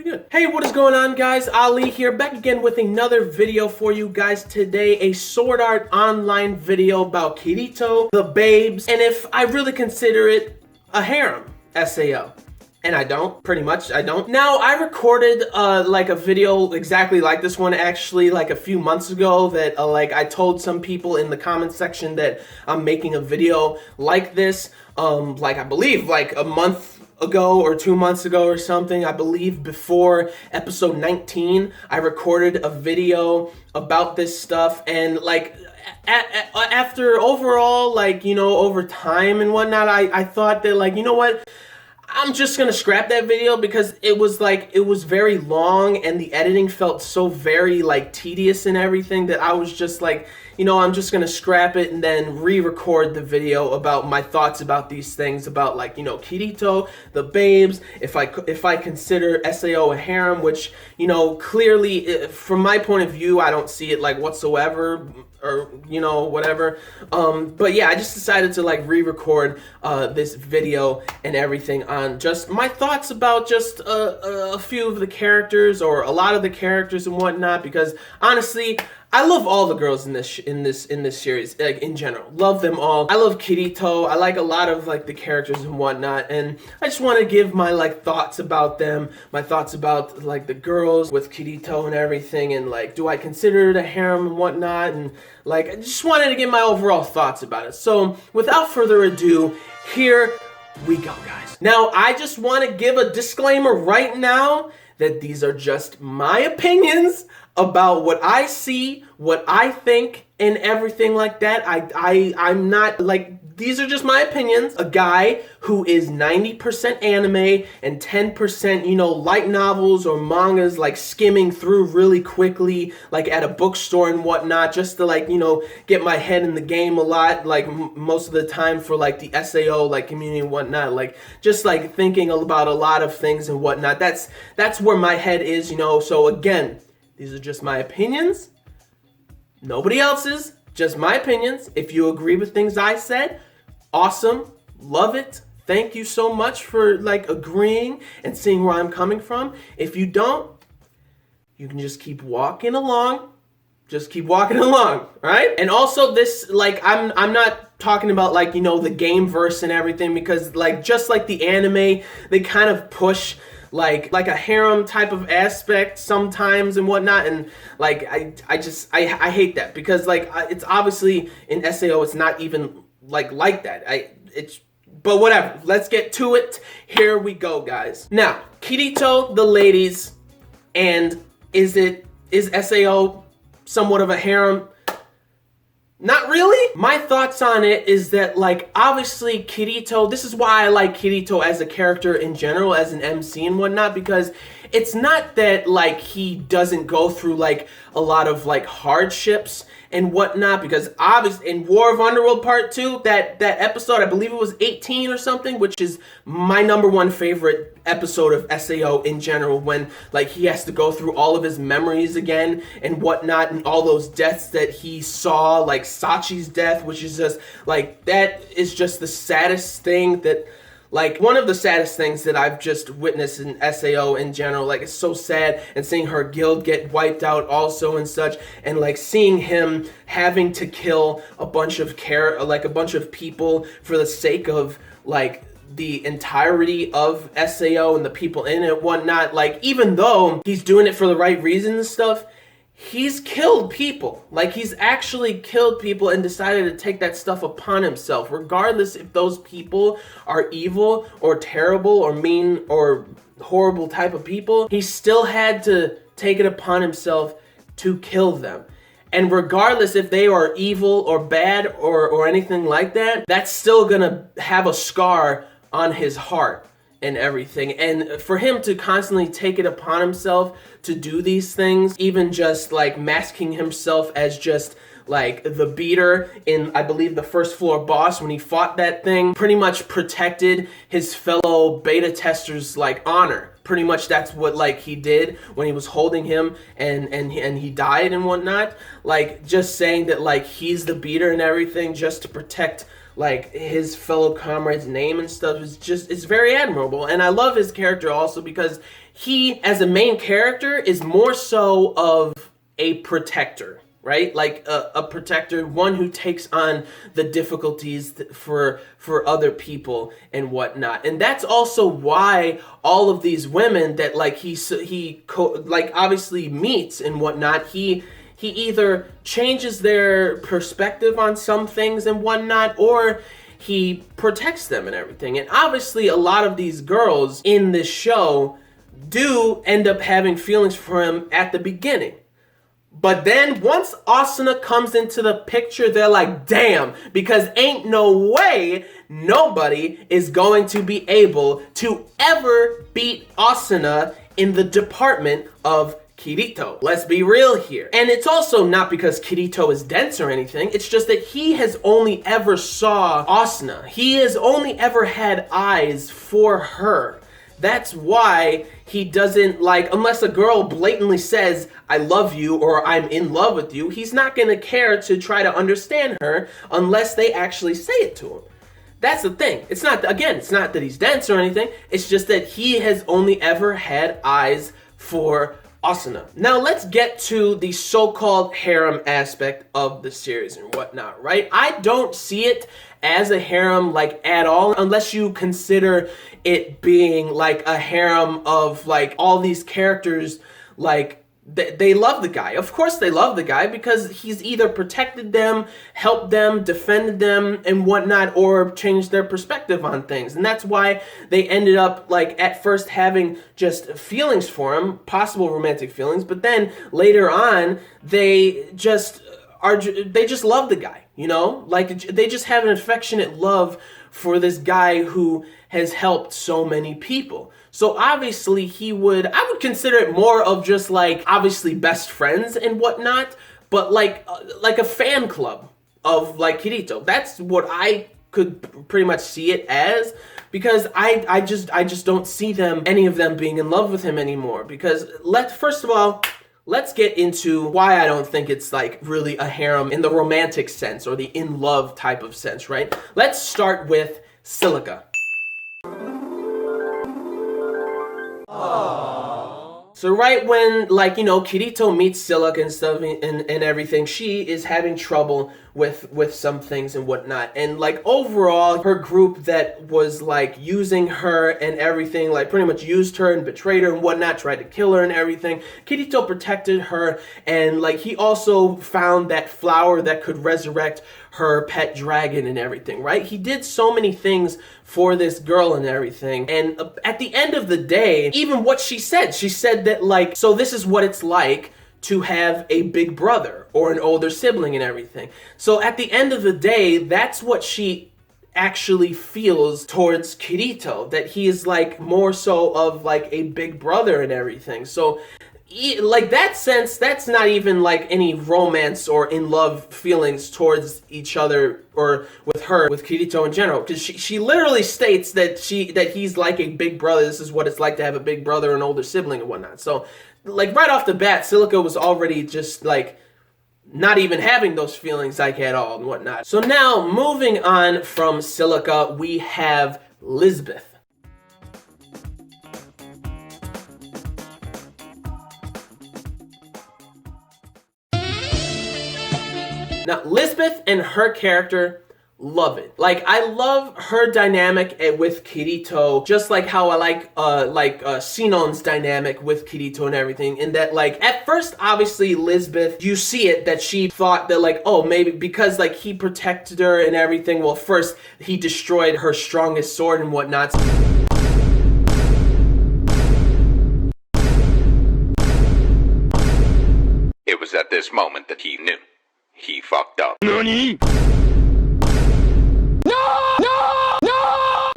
pretty good. Hey, what is going on, guys? Ali here, back again with another video for you guys today. A Sword Art Online video about Kirito, the babes, and if I really consider it a harem SAO. And I don't, pretty much, I don't. Now, I recorded like a video exactly like this one actually like a few months ago that like I told some people in the comment section that I'm making a video like this, like I believe like a month ago or 2 months ago or something. I believe before episode 19, I recorded a video about this stuff, and like after overall, like, you know, over time and whatnot, I thought that, like, you know what, I'm just gonna scrap that video because it was like, it was very long and the editing felt so very like tedious and everything that I was just like, you know, I'm just gonna scrap it and then re-record the video about my thoughts about these things, about, like, you know, Kirito, the babes, if I consider SAO a harem, which, you know, clearly from my point of view, I don't see it like whatsoever, or, you know, whatever. But yeah, I just decided to like re-record this video and everything on just my thoughts about just a few of the characters, or a lot of the characters and whatnot, because honestly, I love all the girls in this series, like, in general. Love them all. I love Kirito. I like a lot of like the characters and whatnot, and I just want to give my like thoughts about them, my thoughts about like the girls with Kirito and everything, and like, do I consider it a harem and whatnot, and like, I just wanted to get my overall thoughts about it. So without further ado, here we go, guys. Now, I just want to give a disclaimer right now that these are just my opinions about what I see, what I think, and everything like that. I'm not, like, these are just my opinions. A guy who is 90% anime and 10%, you know, light novels or mangas, like skimming through really quickly, like at a bookstore and whatnot, just to, like, you know, get my head in the game a lot, like most of the time for like the SAO, like, community and whatnot, like just like thinking about a lot of things and whatnot. That's where my head is, you know. So again, these are just my opinions, nobody else's, just my opinions. If you agree with things I said, awesome, love it. Thank you so much for like agreeing and seeing where I'm coming from. If you don't, you can just keep walking along. Just keep walking along, right? And also this, like, I'm not talking about, like, you know, the game verse and everything, because like, just like the anime, they kind of push like a harem type of aspect sometimes and whatnot, and like I hate that, because like it's obviously in SAO it's not even like that. But whatever, let's get to it. Here we go, guys. Now, Kirito, the ladies, and is SAO somewhat of a harem? Not really. My thoughts on it is that, like, obviously Kirito, this is why I like Kirito as a character in general, as an MC and whatnot, because it's not that, like, he doesn't go through, like, a lot of, like, hardships and whatnot, because obviously in War of Underworld Part 2, that episode, I believe it was 18 or something, which is my #1 favorite episode of SAO in general, when like he has to go through all of his memories again and whatnot, and all those deaths that he saw, like Sachi's death, which is just like, that is just the saddest thing that, like, one of the saddest things that I've just witnessed in SAO in general. Like, it's so sad, and seeing her guild get wiped out also and such, and like seeing him having to kill a bunch of people for the sake of like the entirety of SAO and the people in it, whatnot. Like, even though he's doing it for the right reasons and stuff, he's killed people. Like, he's actually killed people and decided to take that stuff upon himself, regardless if those people are evil or terrible or mean or horrible type of people. He still had to take it upon himself to kill them. And regardless if they are evil or bad or anything like that, that's still gonna have a scar on his heart and everything. And for him to constantly take it upon himself to do these things, even just like masking himself as just like the beater in, I believe, the first floor boss, when he fought that thing, pretty much protected his fellow beta testers' like honor. Pretty much that's what like he did when he was holding him and he died and whatnot. Like, just saying that like he's the beater and everything just to protect like his fellow comrades' name and stuff is just, it's very admirable. And I love his character also because he, as a main character, is more so of a protector, right? Like a protector, one who takes on the difficulties for other people and whatnot. And that's also why all of these women that like he like obviously meets and whatnot, he either changes their perspective on some things and whatnot, or he protects them and everything. And obviously a lot of these girls in this show do end up having feelings for him at the beginning. But then once Asuna comes into the picture, they're like, damn, because ain't no way nobody is going to be able to ever beat Asuna in the department of Kirito. Let's be real here. And it's also not because Kirito is dense or anything. It's just that he has only ever saw Asuna. He has only ever had eyes for her. That's why he doesn't, like, unless a girl blatantly says, I love you or I'm in love with you, he's not gonna care to try to understand her unless they actually say it to him. That's the thing. It's not, again, it's not that he's dense or anything. It's just that he has only ever had eyes for Asuna. Now let's get to the so-called harem aspect of the series and whatnot, right? I don't see it as a harem like at all, unless you consider it being like a harem of like all these characters, like they love the guy. Of course they love the guy because he's either protected them, helped them, defended them and whatnot, or changed their perspective on things. And that's why they ended up like at first having just feelings for him, possible romantic feelings, but then later on they just love the guy, you know? Like they just have an affectionate love for this guy who has helped so many people. So obviously I would consider it more of just like obviously best friends and whatnot, but like a fan club of like Kirito. That's what I could pretty much see it as, because I just don't see any of them being in love with him anymore. Because first of all, let's get into why I don't think it's like really a harem in the romantic sense or the in love type of sense, right? Let's start with Silica. So right when, like, you know, Kirito meets Silica and stuff and everything, she is having trouble with some things and whatnot. And like overall, her group that was like using her and everything, like pretty much used her and betrayed her and whatnot, tried to kill her and everything. Kirito protected her, and like he also found that flower that could resurrect her pet dragon and everything, right? He did so many things for this girl and everything. And at the end of the day, even what she said that like, so this is what it's like to have a big brother or an older sibling and everything. So at the end of the day, that's what she actually feels towards Kirito, that he is like more so of like a big brother and everything. So like that sense, that's not even like any romance or in love feelings towards each other or with her, with Kirito in general, because she literally states that he's like a big brother. This is what it's like to have a big brother, an older sibling and whatnot. So like right off the bat, Silica was already just like not even having those feelings like at all and whatnot. So now moving on from Silica, we have Lisbeth. Now, Lisbeth and her character, love it. Like, I love her dynamic with Kirito, just like how I like Sinon's dynamic with Kirito and everything, in that, like, at first, obviously, Lisbeth, you see it, that she thought that, like, oh, maybe because, like, he protected her and everything, well, first, he destroyed her strongest sword and whatnot. It was at this moment that he knew. He fucked up. NANI?!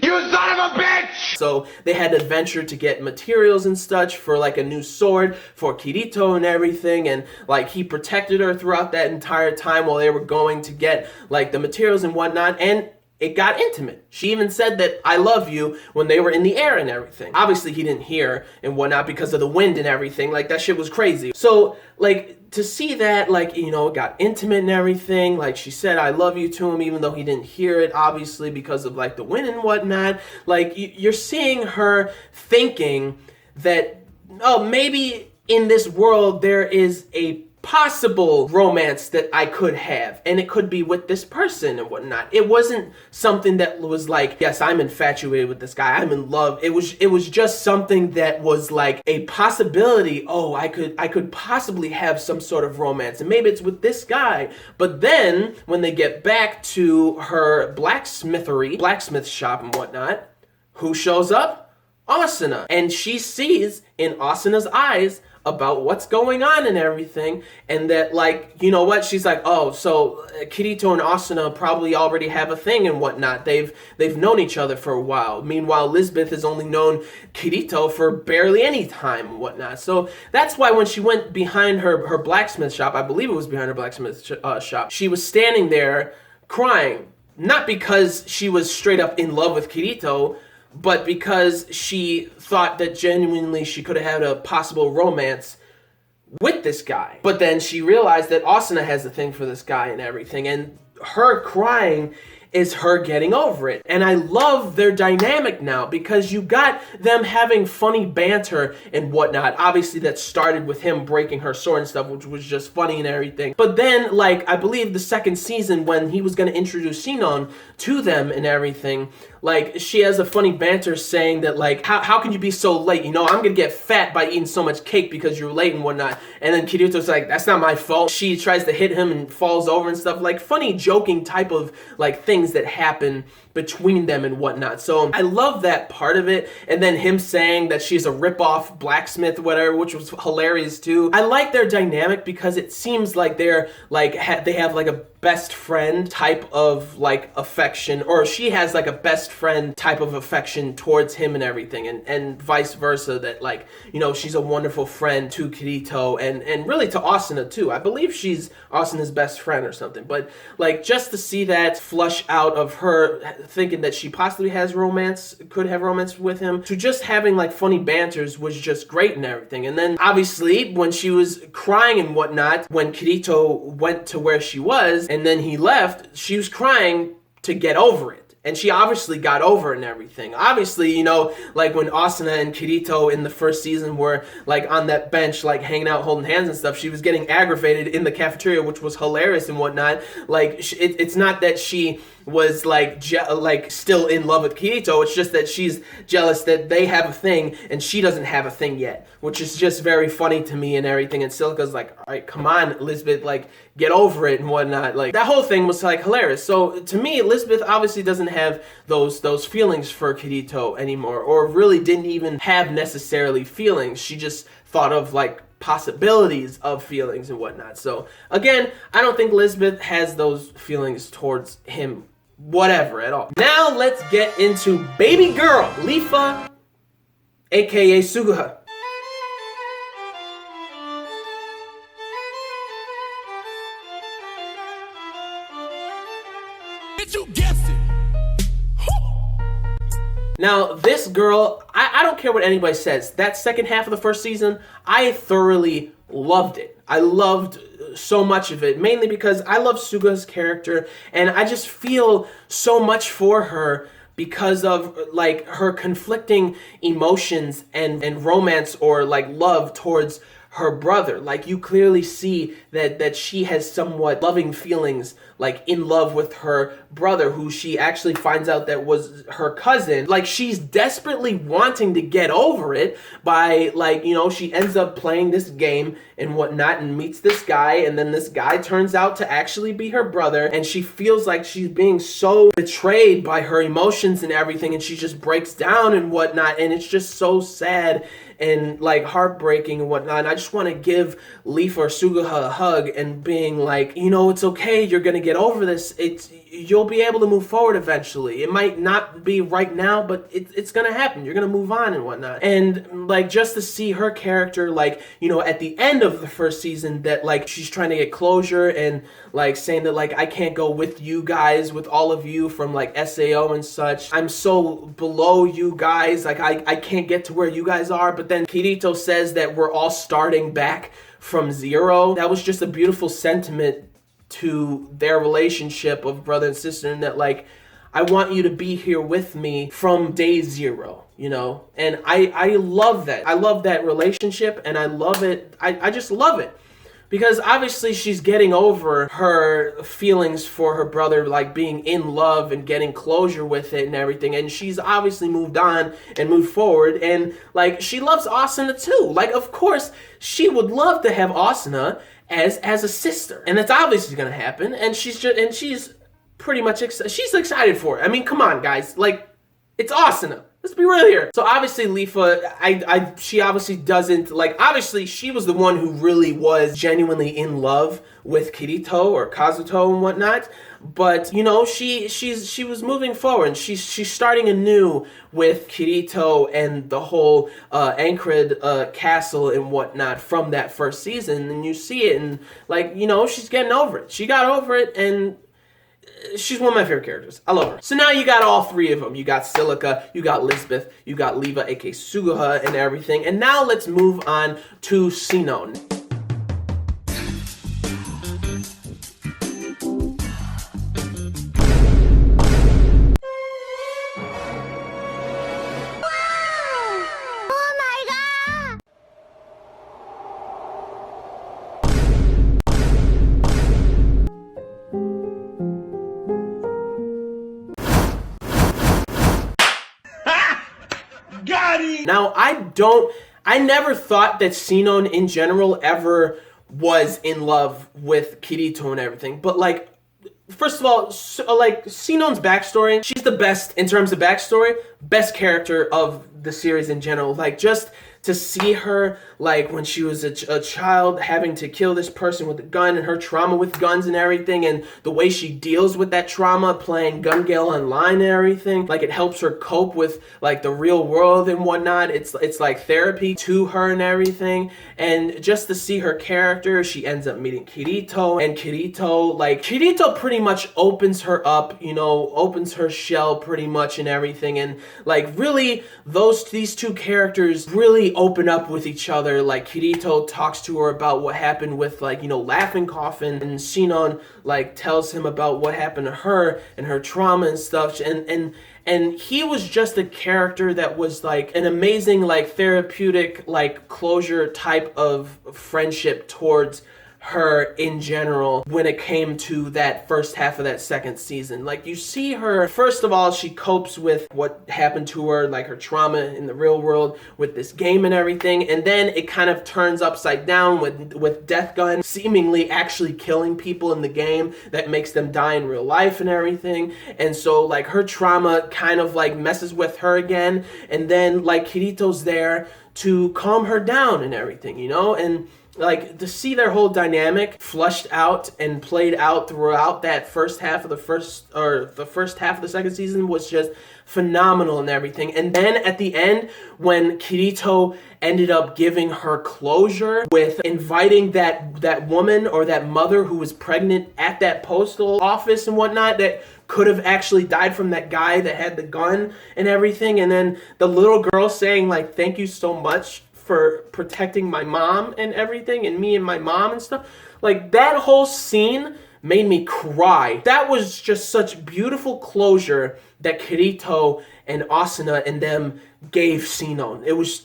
You son of a bitch! So they had to venture to get materials and such for like a new sword for Kirito and everything, and like he protected her throughout that entire time while they were going to get like the materials and whatnot. And it got intimate. She even said that I love you when they were in the air and everything. Obviously he didn't hear and whatnot because of the wind and everything. Like that shit was crazy. So like to see that, like, you know, it got intimate and everything. Like she said I love you to him even though he didn't hear it, obviously because of like the wind and whatnot. Like you're seeing her thinking that, oh, maybe in this world there is a possible romance that I could have, and it could be with this person and whatnot. It wasn't something that was like, yes, I'm infatuated with this guy, I'm in love. It was just something that was like a possibility. Oh, I could possibly have some sort of romance, and maybe it's with this guy. But then when they get back to her blacksmith shop and whatnot, who shows up? Asuna. And she sees in Asuna's eyes about what's going on and everything, and that, like, you know what, she's like, oh, so Kirito and Asuna probably already have a thing and whatnot. They've known each other for a while. Meanwhile, Lisbeth has only known Kirito for barely any time and whatnot. So that's why when she went behind her blacksmith shop, I believe it was behind her blacksmith shop, she was standing there crying, not because she was straight up in love with Kirito, but because she thought that genuinely she could have had a possible romance with this guy. But then she realized that Asuna has a thing for this guy and everything, and her crying is her getting over it. And I love their dynamic now because you got them having funny banter and whatnot. Obviously that started with him breaking her sword and stuff, which was just funny and everything. But then, like, I believe the second season when he was going to introduce Sinon to them and everything, like, she has a funny banter saying that, like, how can you be so late? You know, I'm gonna get fat by eating so much cake because you're late and whatnot. And then Kirito's like, that's not my fault. She tries to hit him and falls over and stuff. Like, funny, joking type of, like, things that happen between them and whatnot. So I love that part of it. And then him saying that she's a rip-off blacksmith, whatever, which was hilarious too. I like their dynamic because it seems like they're, like, they have, like, a best friend type of, like, affection, or she has, like, a best friend type of affection towards him and everything, and vice versa, that, like, you know, she's a wonderful friend to Kirito and really to Asuna too. I believe she's Asuna's best friend or something. But, like, just to see that flush out of her thinking that she possibly could have romance with him, to just having, like, funny banters was just great and everything. And then obviously when she was crying and whatnot, when Kirito went to where she was and then he left, she was crying to get over it. And she obviously got over it and everything. Obviously, you know, like when Asuna and Kirito in the first season were, like, on that bench, like, hanging out, holding hands and stuff, she was getting aggravated in the cafeteria, which was hilarious and whatnot. Like, it's not that she was, like, still in love with Kirito. It's just that she's jealous that they have a thing and she doesn't have a thing yet, which is just very funny to me and everything. And Silica's like, all right, come on, Elizabeth, like, get over it and whatnot. Like, that whole thing was, like, hilarious. So to me, Elizabeth obviously doesn't have those feelings for Kirito anymore, or really didn't even have necessarily feelings. She just thought of, like, possibilities of feelings and whatnot. So again, I don't think Elizabeth has those feelings towards him whatever at all. Now let's get into baby girl Lifa, aka Suguha. Did you guess it? Now, this girl, I don't care what anybody says. That second half of the first season, I thoroughly loved it. I loved so much of it, mainly because I love Suga's character, and I just feel so much for her because of, like, her conflicting emotions and romance, or, like, love towards her brother. Like, you clearly see that she has somewhat loving feelings, like, in love with her brother, who she actually finds out that was her cousin. Like, she's desperately wanting to get over it by, like, you know, she ends up playing this game and whatnot and meets this guy, and then this guy turns out to actually be her brother, and she feels like she's being so betrayed by her emotions and everything, and she just breaks down and whatnot, and it's just so sad and like heartbreaking and whatnot. And I just want to give Leaf or Suguha a hug and being like, you know, it's okay. You're gonna get over this. You'll be able to move forward eventually. It might not be right now, but it's gonna happen. You're gonna move on and whatnot. And like just to see her character, like, you know, at the end of the first season, that like she's trying to get closure and like saying that like I can't go with you guys, with all of you from like SAO and such. I'm so below you guys. Like I can't get to where you guys are. But then Kirito says that we're all starting back from zero. That was just a beautiful sentiment to their relationship of brother and sister, and that like I want you to be here with me from day zero, you know. And I love that. I love that relationship, and I love it. I just love it, because obviously she's getting over her feelings for her brother, like being in love and getting closure with it and everything. And she's obviously moved on and moved forward. And like she loves Asuna too. Like, of course, she would love to have Asuna as a sister. And that's obviously gonna happen. And she's pretty much she's excited for it. I mean, come on, guys. Like, it's Asuna. Let's be real here. So obviously Leafa, she obviously doesn't, like, obviously she was the one who really was genuinely in love with Kirito or Kazuto and whatnot. But, you know, she was moving forward, and she's starting anew with Kirito and the whole Ancred castle and whatnot from that first season. And you see it, and like, you know, she's getting over it. She got over it, and she's one of my favorite characters. I love her. So now you got all three of them. You got Silica, you got Lisbeth, you got Leva, aka Suguha, and everything. And now let's move on to Sinon. Now, I never thought that Sinon in general ever was in love with Kirito and everything, but like, first of all, like Sinon's backstory, she's the best in terms of backstory, best character of the series in general. Like, just to see her, like, when she was a child having to kill this person with a gun, and her trauma with guns and everything, and the way she deals with that trauma playing Gun Gale Online and everything, like, it helps her cope with, like, the real world and whatnot. It's like therapy to her and everything. And just to see her character, she ends up meeting Kirito, and Kirito pretty much opens her up, you know, opens her shell pretty much and everything. And like, really, these two characters really open up with each other. Like, Kirito talks to her about what happened with, like, you know, Laughing Coffin, and Sinon like tells him about what happened to her and her trauma and stuff. And he was just a character that was like an amazing, like, therapeutic, like, closure type of friendship towards her in general when it came to that first half of that second season. Like, you see her, first of all, she copes with what happened to her, like her trauma in the real world with this game and everything, and then it kind of turns upside down with Death Gun seemingly actually killing people in the game that makes them die in real life and everything. And so like her trauma kind of like messes with her again, and then like Kirito's there to calm her down and everything, you know. And like, to see their whole dynamic flushed out and played out throughout that first half of the first half of the second season was just phenomenal and everything. And then at the end, when Kirito ended up giving her closure with inviting that woman or that mother who was pregnant at that postal office and whatnot, that could have actually died from that guy that had the gun and everything, and then the little girl saying like, thank you so much for protecting my mom and everything, and me and my mom and stuff. Like, that whole scene made me cry. That was just such beautiful closure that Kirito and Asuna and them gave Sinon. It was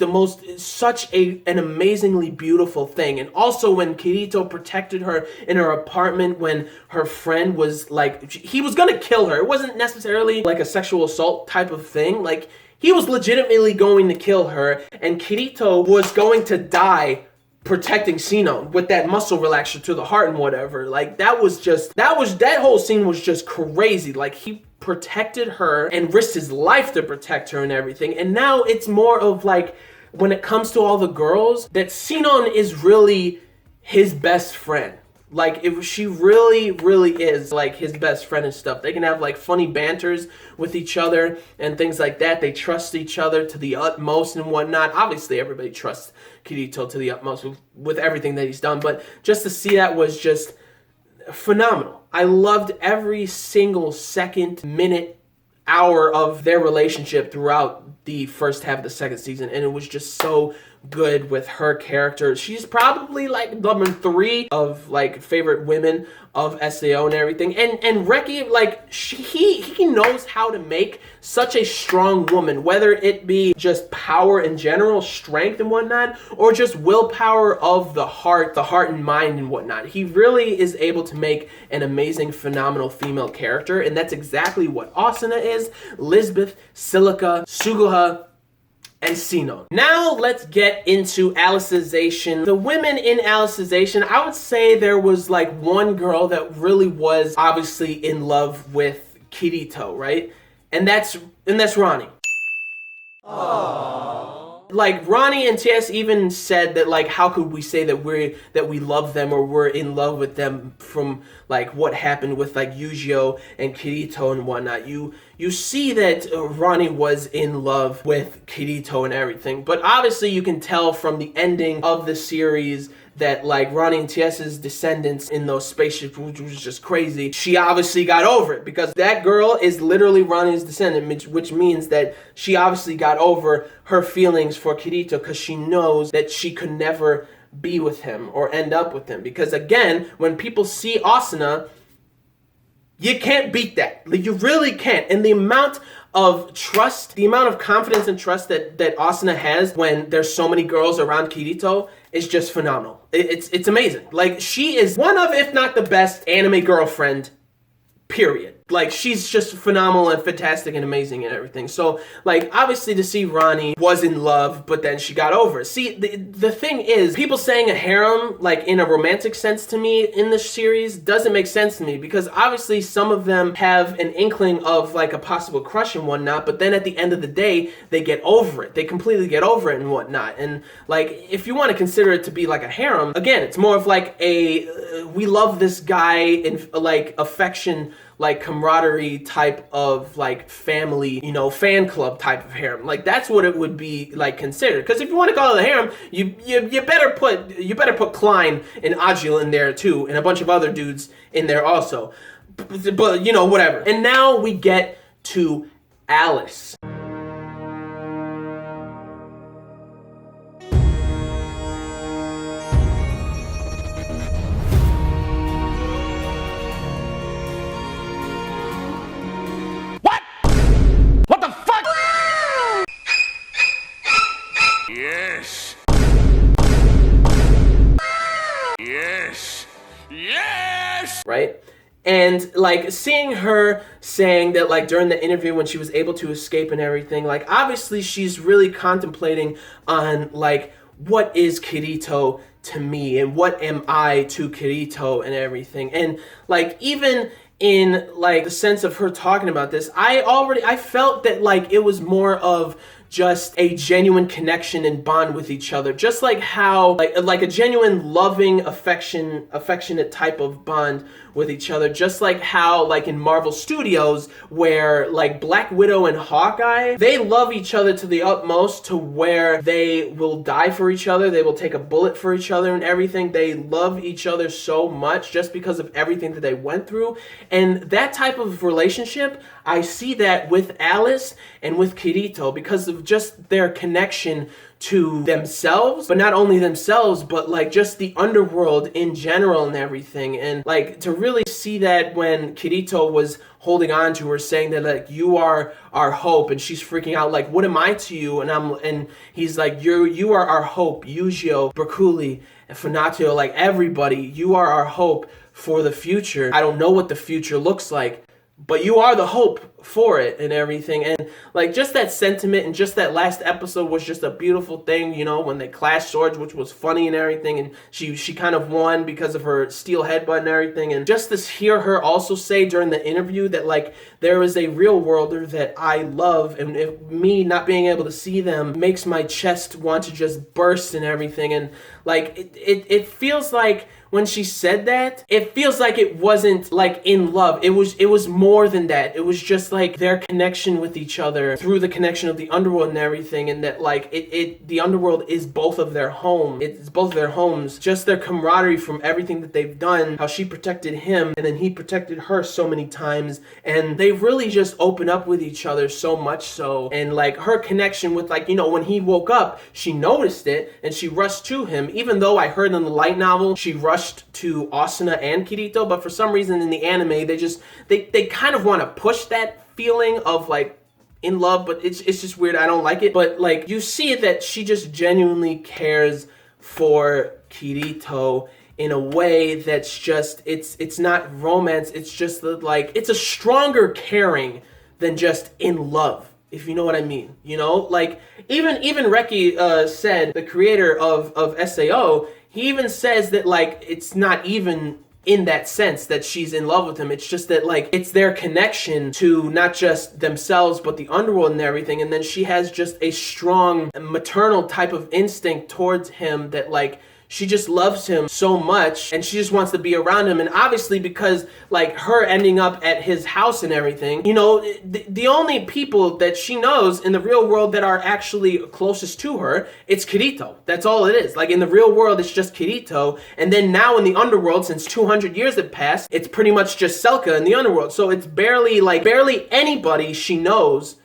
such an amazingly beautiful thing. And also when Kirito protected her in her apartment when her friend was like, he was gonna kill her. It wasn't necessarily like a sexual assault type of thing. Like, he was legitimately going to kill her, and Kirito was going to die protecting Sinon with that muscle relaxer to the heart and whatever. Like, that whole scene was just crazy. Like, he protected her and risked his life to protect her and everything. And now it's more of like when it comes to all the girls, that Sinon is really his best friend. Like, if she really is like his best friend and stuff. They can have like funny banters with each other and things like that. They trust each other to the utmost and whatnot. Obviously, everybody trusts Kirito to the utmost with everything that he's done, but just to see that was just phenomenal. I loved every single second, minute, hour of their relationship throughout the first half of the second season, and it was just so good with her character. She's probably like number 3 of like favorite women of SAO and everything. And Reki, like he knows how to make such a strong woman, whether it be just power in general, strength and whatnot, or just willpower of the heart and mind and whatnot. He really is able to make an amazing, phenomenal female character, and that's exactly what Asuna is, Lisbeth, Silica, Suguha, and Sinon. Now let's get into Alicization. The women in Alicization, I would say there was like one girl that really was obviously in love with Kirito, right? And that's Rani. Aww. Like Rani and TS even said that like, how could we say that we love them or we're in love with them from like what happened with like Yujiro and Kirito and whatnot. You see that Rani was in love with Kirito and everything, but obviously you can tell from the ending of the series that like Rani and TS's descendants in those spaceships, which was just crazy. She obviously got over it because that girl is literally Rani's descendant, which means that she obviously got over her feelings for Kirito because she knows that she could never be with him or end up with him. Because again, when people see Asuna, you can't beat that. Like, you really can't. And the amount of trust, the amount of confidence and trust that Asuna has when there's so many girls around Kirito is just phenomenal. It's amazing. Like, she is one of, if not the best anime girlfriend, period. Like, she's just phenomenal and fantastic and amazing and everything. So, like, obviously to see Rani was in love, but then she got over it. See, the thing is, people saying a harem, like, in a romantic sense to me in this series doesn't make sense to me, because obviously some of them have an inkling of, like, a possible crush and whatnot, but then at the end of the day, they get over it. They completely get over it and whatnot. And, like, if you want to consider it to be, like, a harem, again, it's more of, like, a, we love this guy in, like, affection, like camaraderie type of like family, you know, fan club type of harem. Like, that's what it would be like considered. Because if you want to call it a harem, you better put Klein and Agil in there too, and a bunch of other dudes in there also. But you know, whatever. And now we get to Alice. Yes. Yes. Yes. Right? And like seeing her saying that like during the interview when she was able to escape and everything, like obviously she's really contemplating on like, what is Kirito to me and what am I to Kirito and everything. And like even in like the sense of her talking about this, I felt that like it was more of just a genuine connection and bond with each other, just like how like a genuine loving affectionate type of bond with each other, just like how like in Marvel Studios where like Black Widow and Hawkeye, they love each other to the utmost to where they will die for each other, they will take a bullet for each other and everything. They love each other so much just because of everything that they went through. And that type of relationship, I see that with Alice and with Kirito because of just their connection to themselves, but not only themselves, but like just the underworld in general and everything. And like to really see that when Kirito was holding on to her, saying that like, you are our hope, and she's freaking out like, what am I to you? And he's like, you are our hope, Yujiro, Berkuli, and Funatio, like everybody, you are our hope for the future. I don't know what the future looks like, but you are the hope for it and everything. And like just that sentiment and just that last episode was just a beautiful thing, you know, when they clashed swords, which was funny and everything, and she kind of won because of her steel headbutt and everything. And just to hear her also say during the interview that like there is a real worlder that I love, and me not being able to see them makes my chest want to just burst and everything. And like it feels like when she said that, it feels like it wasn't like in love. It was more than that. It was just like their connection with each other through the connection of the underworld and everything, and that like the underworld is both of their home. It's both of their homes. Just their camaraderie from everything that they've done, how she protected him and then he protected her so many times, and they really just open up with each other so much so. And like her connection with, like, you know, when he woke up, she noticed it and she rushed to him, even though I heard in the light novel she rushed to Asuna and Kirito, but for some reason in the anime they kind of want to push that feeling of like in love, but it's just weird. I don't like it. But like you see it that she just genuinely cares for Kirito in a way that's just it's not romance. It's just like it's a stronger caring than just in love, if you know what I mean. You know, like even Reki said, the creator of SAO, he even says that like it's not even in that sense that she's in love with him. It's just that like it's their connection to not just themselves but the underworld and everything. And then she has just a strong maternal type of instinct towards him that like she just loves him so much and she just wants to be around him. And obviously because like her ending up at his house and everything, you know, the only people that she knows in the real world that are actually closest to her, it's Kirito. That's all it is. Like in the real world, it's just Kirito. And then now in the underworld, since 200 years have passed, it's pretty much just Selka in the underworld. So it's barely anybody she knows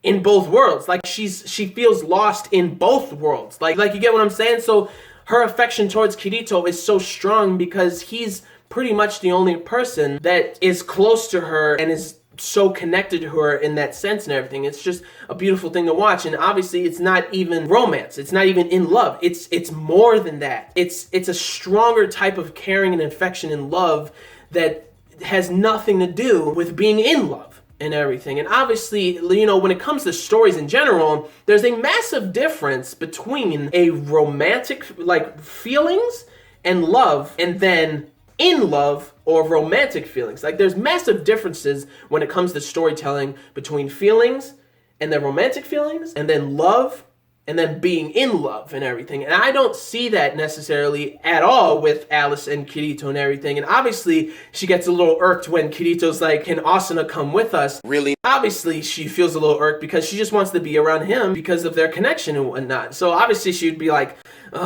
in both worlds. Like she feels lost in both worlds. Like you get what I'm saying? So her affection towards Kirito is so strong because he's pretty much the only person that is close to her and is so connected to her in that sense and everything. It's just a beautiful thing to watch. And obviously it's not even romance. It's not even in love. It's more than that. It's a stronger type of caring and affection and love that has nothing to do with being in love and everything. And obviously, you know, when it comes to stories in general, there's a massive difference between a romantic like feelings and love, and then in love or romantic feelings. Like there's massive differences when it comes to storytelling between feelings and then romantic feelings and then love and then being in love and everything. And I don't see that necessarily at all with Alice and Kirito and everything. And obviously she gets a little irked when Kirito's like, can Asuna come with us? Really? Obviously she feels a little irked because she just wants to be around him because of their connection and whatnot. So obviously she'd be like,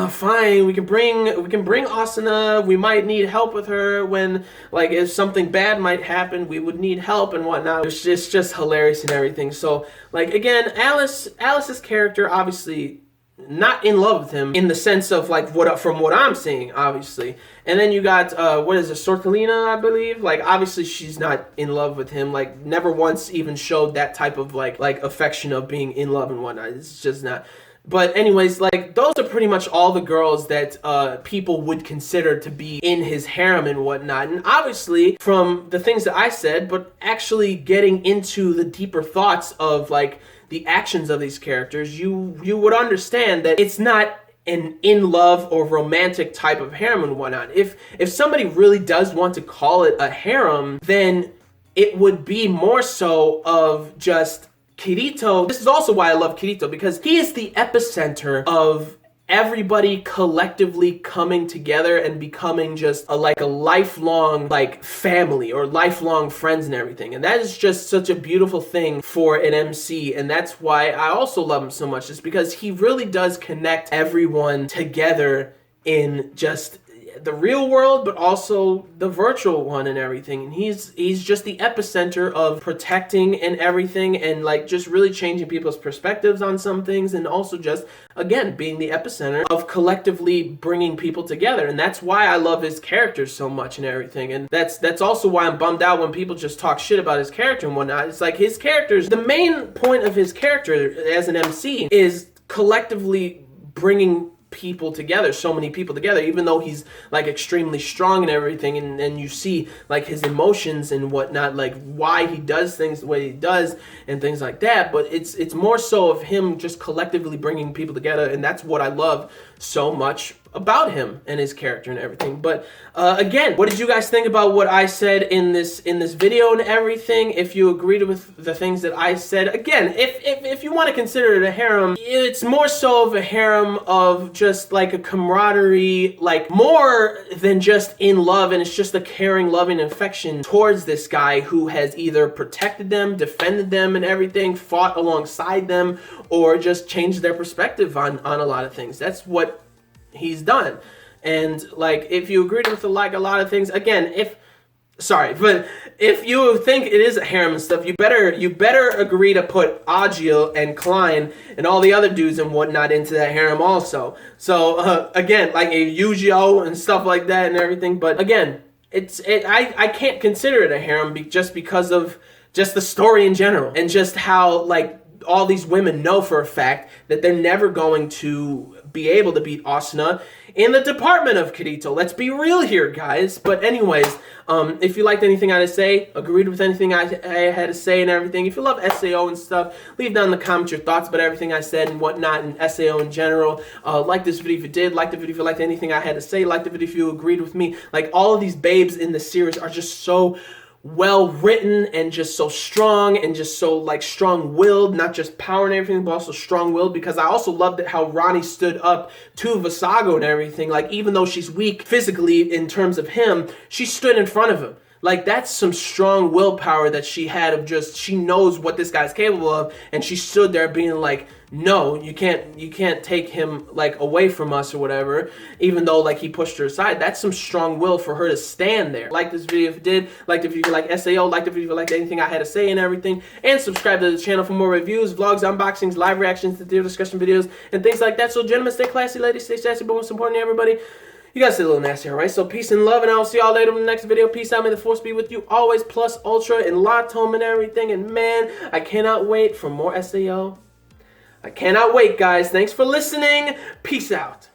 fine, we can bring Asuna. We might need help with her when, like, if something bad might happen, we would need help and whatnot. It's just hilarious and everything. So, like, again, Alice's character, obviously not in love with him in the sense of, like, from what I'm seeing, obviously. And then you got, what is it, Sorkalina, I believe? Like, obviously she's not in love with him. Like, never once even showed that type of, like affection of being in love and whatnot. It's just not. But anyways, like, those are pretty much all the girls that people would consider to be in his harem and whatnot. And obviously, from the things that I said, but actually getting into the deeper thoughts of, like, the actions of these characters, you would understand that it's not an in-love or romantic type of harem and whatnot. If somebody really does want to call it a harem, then it would be more so of just Kirito. This is also why I love Kirito, because he is the epicenter of everybody collectively coming together and becoming just a lifelong family or lifelong friends and everything. And that is just such a beautiful thing for an MC, and that's why I also love him so much, is because he really does connect everyone together in just the real world, but also the virtual one and everything. And he's just the epicenter of protecting and everything, and like just really changing people's perspectives on some things, and also just, again, being the epicenter of collectively bringing people together. And that's why I love his characters so much and everything. And that's also why I'm bummed out when people just talk shit about his character and whatnot. It's like his characters, the main point of his character as an MC is collectively bringing people together, so many people together, even though he's like extremely strong and everything, and you see like his emotions and whatnot, like why he does things the way he does and things like that. But it's more so of him just collectively bringing people together, and that's what I love so much about him and his character and everything. But again, what did you guys think about what I said in this video and everything? If you agreed with the things that I said, again, if you want to consider it a harem, it's more so of a harem of just like a camaraderie, like more than just in love, and it's just a caring, loving affection towards this guy who has either protected them, defended them and everything, fought alongside them, or just changed their perspective on a lot of things. That's what he's done. And like, if you agreed with like a lot of things, again, if you think it is a harem and stuff, you better agree to put Agil and Klein and all the other dudes and whatnot into that harem also. So again, like a Yu-Gi-Oh and stuff like that and everything. But again, I can't consider it a harem just because of just the story in general, and just how like all these women know for a fact that they're never going to be able to beat Asuna in the department of Kirito. Let's be real here, guys. But anyways, if you liked anything I had to say, agreed with anything I had to say and everything, if you love SAO and stuff, leave down in the comments your thoughts about everything I said and whatnot, and SAO in general. Like this video if you did, like the video if you liked anything I had to say, like the video if you agreed with me. Like, all of these babes in the series are just so well written and just so strong and just so like strong-willed, not just power and everything, but also strong-willed, because I also loved it how Ronnie stood up to Visago and everything. Like, even though she's weak physically in terms of him, she stood in front of him. Like, that's some strong willpower that she had of just, she knows what this guy's capable of, and she stood there being like, no, you can't take him like away from us or whatever, even though like he pushed her aside. That's some strong will for her to stand there. Like this video if you did, like if you like SAO, like the video if you liked anything I had to say and everything, and subscribe to the channel for more reviews, vlogs, unboxings, live reactions to theater discussion videos, and things like that. So gentlemen, stay classy, ladies, stay sassy, but most importantly, everybody, you guys stay a little nasty, alright? So peace and love, and I'll see y'all later in the next video. Peace out, may the force be with you always, plus ultra and lot home and everything. And man, I cannot wait for more SAO. I cannot wait, guys. Thanks for listening. Peace out.